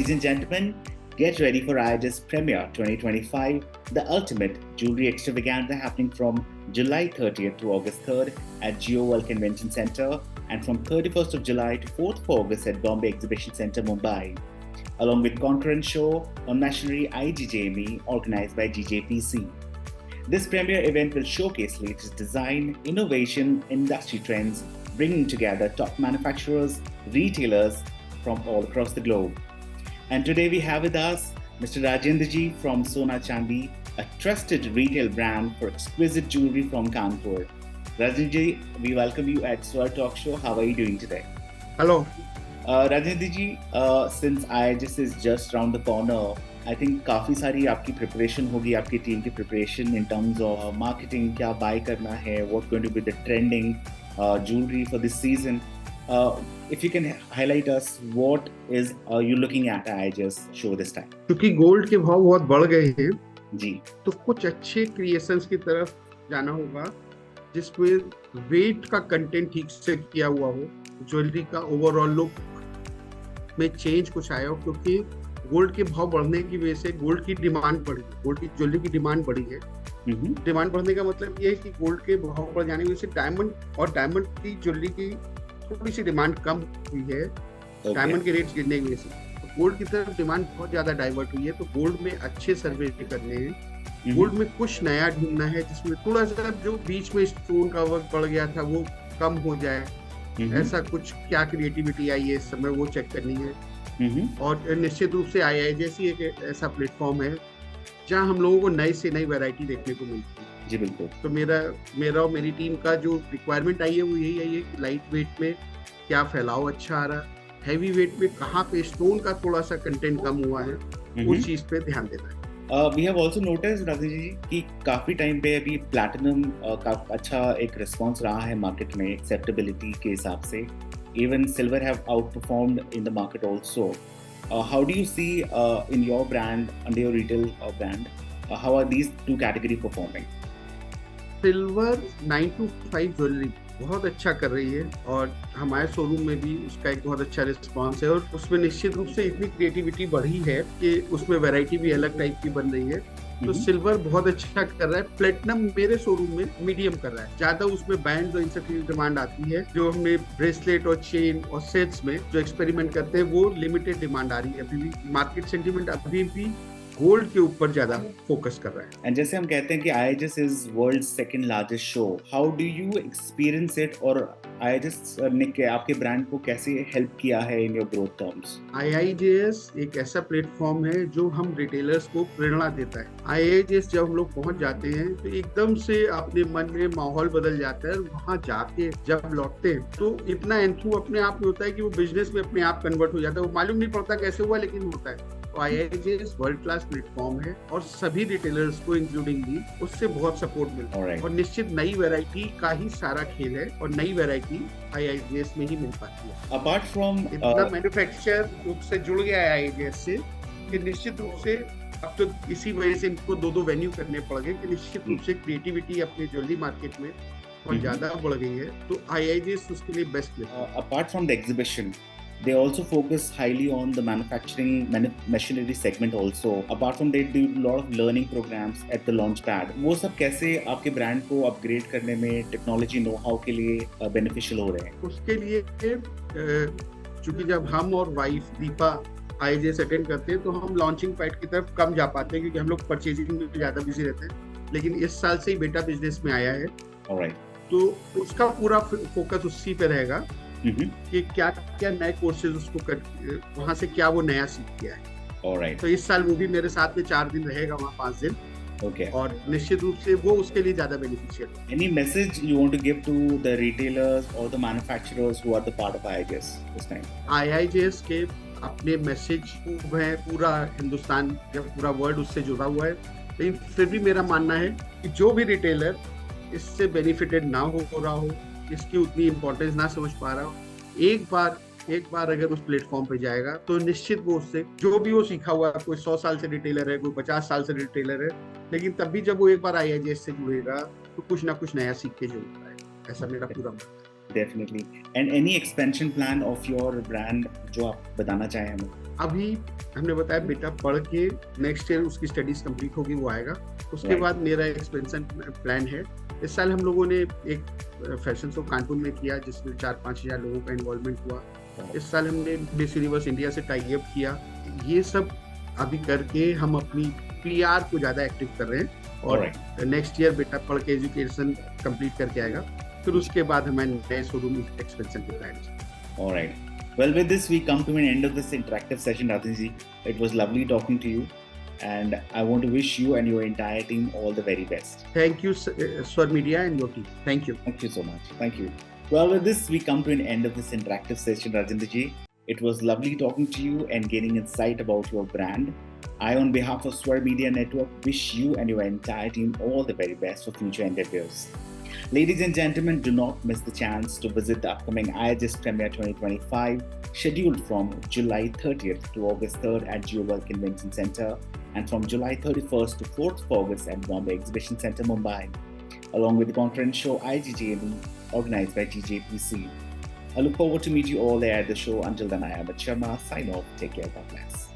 Ladies and gentlemen, get ready for IHS Premiere 2025, the ultimate jewelry extravaganza happening from July 30th to August 3rd at Geo World Convention Center and from 31st of July to 4th of August at Bombay Exhibition Center, Mumbai, along with Concurrent Show on Machinery IGJME organized by GJPC. This premiere event will showcase latest design, innovation, industry trends, bringing together top manufacturers, retailers from all across the globe. And today we have with us Mr. Rajendra Ji from Sona Chandi, a trusted retail brand for exquisite jewelry from Kanpur. Rajendra Ji, we welcome you at Swar Talk Show. How are you doing today? Hello. Rajendra Ji, since IHS is just around the corner, I think काफ़ी सारी आपकी preparation होगी, आपकी team की preparation in terms of marketing, क्या buy करना है, what's going to be the trending jewelry for this season. If you can highlight us, what is you looking at IHS show this time? क्योंकि gold के भाव बहुत बढ़ गए हैं जी, तो कुछ अच्छे क्रिएशंस की तरफ जाना होगा जिसमें वेट का कंटेंट ठीक से किया हुआ हो, ज्वेलरी का ओवरऑल लुक में चेंज कुछ आया हो, क्योंकि गोल्ड के भाव बढ़ने की वजह से गोल्ड की डिमांड बढ़ी, गोल्ड की ज्वेलरी की डिमांड बढ़ी है। डिमांड बढ़ने का मतलब ये है कि गोल्ड के भाव बढ़ जाने की वजह से डायमंड की ज्वेलरी की थोड़ी सी डिमांड कम हुई है। डायमंड के रेट्स गिरने की वजह से तो गोल्ड की तरफ डिमांड बहुत ज्यादा डाइवर्ट हुई है। तो गोल्ड में अच्छे सर्वे करने हैं, गोल्ड में कुछ नया ढूंढना है जिसमें थोड़ा सा जो बीच में स्टोन का वर्क बढ़ गया था वो कम हो जाए, ऐसा कुछ क्या क्रिएटिविटी आई है इस समय वो चेक करनी है। और निश्चित रूप से IIJS ही एक ऐसा प्लेटफॉर्म है जहां हम लोगों को नई से नई वैरायटी देखने को मिलती है। जी बिल्कुल। तो मेरा और मेरी टीम का जो रिक्वायरमेंट आई है वो यही आई है कि लाइट वेट में क्या फैलाव अच्छा आ रहा है, हैवी वेट में कहाँ पे स्टोन का थोड़ा सा कंटेंट कम हुआ है, उस चीज पे ध्यान देना है। We have also noticed, Rajesh ji, कि काफी टाइम पे अभी प्लैटिनम का अच्छा एक रिस्पांस रहा है मार्केट में एक्सेप्टेबिलिटी के हिसाब से. Even silver have outperformed in the market also. How do you see in your brand, under your retail brand, how are these two categories performing? Silver 925 jewellery बहुत अच्छा कर रही है और हमारे शोरूम में भी उसका एक बहुत अच्छा रिस्पांस है और उसमें निश्चित रूप से इतनी क्रिएटिविटी बढ़ी है कि उसमें वैरायटी भी अलग टाइप की बन रही है। तो सिल्वर बहुत अच्छा कर रहा है। प्लेटिनम मेरे शोरूम में मीडियम कर रहा है, ज्यादा उसमें बैंड और इन सब की डिमांड आती है। जो हमें ब्रेसलेट और चेन और सेट्स में जो एक्सपेरिमेंट करते हैं वो लिमिटेड डिमांड आ रही है। अभी भी मार्केट सेंटीमेंट अभी भी गोल्ड के ऊपर ज्यादा फोकस कर रहा है। एंड जैसे हम कहते हैं कि IHS is world second largest show, how do you experience it और IHS ने आपके ब्रांड को कैसे हेल्प किया है in your growth terms? IIJS एक ऐसा प्लेटफॉर्म है जो हम रिटेलर्स को प्रेरणा देता है। IIJS जब हम लोग पहुंच जाते हैं तो एकदम से अपने मन में माहौल बदल जाता है। वहां जाके जब लौटते हैं तो इतना एंथू अपने आप में होता है कि वो बिजनेस में अपने आप कन्वर्ट हो जाता है। वो मालूम नहीं पड़ता कैसे हुआ, लेकिन होता है। IIJS वर्ल्ड क्लास प्लेटफॉर्म है और सभी रिटेलर्स को इंक्लूडिंग भी उससे बहुत सपोर्ट मिलता है। और निश्चित नई वैरायटी का ही सारा खेल है और नई वैरायटी IIJS में ही मिल पाती है। अपार्ट फ्रॉम इतना मैन्युफैक्चरर रूप से जुड़ गया है IIJS से कि निश्चित रूप से अब तो इसी वजह से इनको दो वेन्यू करने पड़ गए कि निश्चित रूप से क्रिएटिविटी अपने ज्वेलरी मार्केट में बहुत ज्यादा बढ़ गई है। तो IIJS उसके लिए बेस्ट है। Apart from the exhibition, they also focus highly on the manufacturing machinery segment also. Apart from that, do a lot of learning programs at the launch pad. वो सब कैसे आपके ब्रांड को अपग्रेड करने में टेक्नोलॉजी नो हाउ के लिए beneficial हो रहे हैं? उसके लिए चूंकि जब हम और वाइफ दीपा IIJS अटेंड करते हैं तो हम लॉन्चिंग पैड की तरफ कम जा पाते हैं क्योंकि हम लोग परचेजिंग में ज्यादा बिजी रहते हैं। लेकिन इस साल से ही बेटा बिजनेस में आया है। Alright. तो उसका पूरा फोकस उसी पे रहेगा कि क्या क्या नए कोर्सेज उसको कर वहाँ से क्या वो नया सीख गया है। Alright. तो इस साल वो भी मेरे साथ में 4 दिन रहेगा, वहाँ 5 दिन। Okay. और निश्चित रूप से वो उसके लिए ज्यादा बेनिफिशियल है। Any message you want to give to the retailers or the manufacturers who are the part of IIJS this time? IIJS के अपने मैसेज है, पूरा हिंदुस्तान या पूरा वर्ल्ड उससे जुड़ा हुआ है। लेकिन फिर भी मेरा मानना है कि जो भी रिटेलर इससे बेनिफिटेड ना हो रहा हो, इसकी उतनी इम्पोर्टेंस ना समझ पा रहा हो, एक बार अगर उस प्लेटफॉर्म पे जाएगा तो निश्चित वो उससे जो भी वो सीखा हुआ है, कोई 100 साल से रिटेलर है, कोई 50 साल से रिटेलर है, लेकिन तब भी जब वो एक बार IIJS से जुड़ेगा तो कुछ ना कुछ नया सीख के जुड़ता है। ऐसा मेरा पूरा मानना है। Definitely. And any expansion plan of your brand जो आप बताना चाहें हमें? अभी हमने बताया बेटा पढ़ के नेक्स्ट ईयर उसकी स्टडीज कंप्लीट होगी, वो आएगा। उसके Right. बाद मेरा एक्सपेंशन प्लान है। इस साल हम लोगों ने एक फैशन शो कानपुर में किया जिसमें 4-5 हजार लोगों का इन्वॉल्वमेंट हुआ। इस साल हमने मिस यूनिवर्स इंडिया से टाई अप किया। ये सब अभी करके हम अपनी पीआर को ज्यादा एक्टिव कर रहे हैं और नेक्स्ट ईयर बेटा पढ़ के एजुकेशन कंप्लीट करके आएगा, फिर उसके बाद हमें नए शोरूम एक्सपेंशन के प्लान है। All right. Well, with this, we come to an end of this interactive session, Ratanji. It was lovely talking to you, and I want to wish you and your entire team all the very best. Thank you, Swar Media and your team. Thank you. Thank you so much. Thank you. Well, with this, we come to an end of this interactive session, Rajendraji. It was lovely talking to you and gaining insight about your brand. I, on behalf of Swar Media Network, wish you and your entire team all the very best for future endeavors. Ladies and gentlemen, do not miss the chance to visit the upcoming IHS Premier 2025, scheduled from July 30th to August 3rd at GeoWorld Convention Center and from July 31st to 4th of August at Bombay Exhibition Center, Mumbai, along with the conference show IGJME organized by GJPC. I look forward to meet you all there at the show. Until then, I am Amit Sharma. Sign off. Take care. God bless.